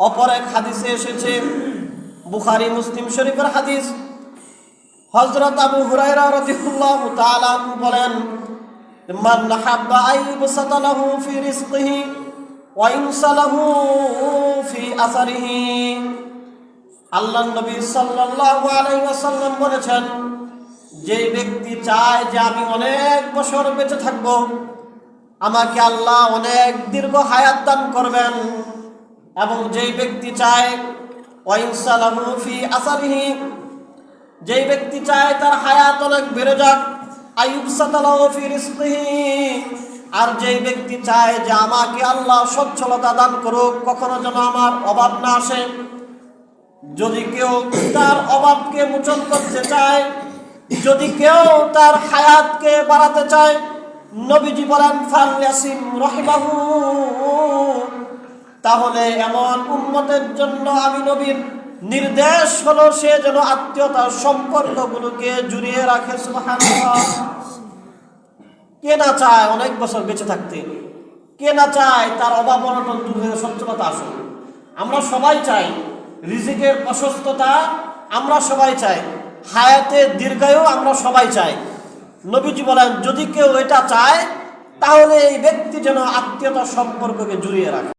অপর এক হাদিসে এসেছে, বুখারী মুসলিম শরীফের হাদিস, হযরত আবু হুরায়রা রাদিয়াল্লাহু তাআলা বলেন, মান হাব্বা আইয়ুবসাতা লাহু ফি রিজকিহি ওয়া ইনসালাহু ফি আসারিহি। আল্লাহর নবী সাল্লাল্লাহু আলাইহি ওয়াসাল্লাম বলেছেন, যে ব্যক্তি চায় যে আমি অনেক বছর বেঁচে থাকব, আমাকে আল্লাহ অনেক দীর্ঘ হায়াত দান করবেন, এবং যেই ব্যক্তি চায় ওয়া ইনসালাহু ফি আসারিহি, যেই ব্যক্তি চায় তার হায়াত অনেক বেড়ে যাক, আইয়ুবসাতা লাহু ফি রিজকিহি, আর যেই ব্যক্তি চায় যে আমাকে আল্লাহ সচ্ছলতা দান করুক, কখনো যেন আমার অভাব না আসে। যদি কেউ তার অভাবকে মোচন করতে চায়, যদি কেউ তার হায়াতকে বাড়াতে চায়, নবীজি বলেন ফালইয়াসিম রাহিমাহু, তাহলে এমন উম্মতের জন্য আমি নবীর নির্দেশ হলো সে যেন আত্মীয়তার সম্পর্কগুলোকে জুড়িয়ে রাখে। সুবহানাল্লাহ। কে না চায় অনেক বছর বেঁচে থাকতে? কে না চায় তার অভাব অনটন দূর হয়ে সচ্ছলতা আসুক? আমরা সবাই চাই রিজিকের প্রশস্ততা, আমরা সবাই চাই হায়াতের দীর্ঘায়ু, আমরা সবাই চাই। নবীজি বলেন যদি কেউ এটা চায় তাহলে এই ব্যক্তি যেন আত্মীয়তার সম্পর্ককে জুড়িয়ে রাখে।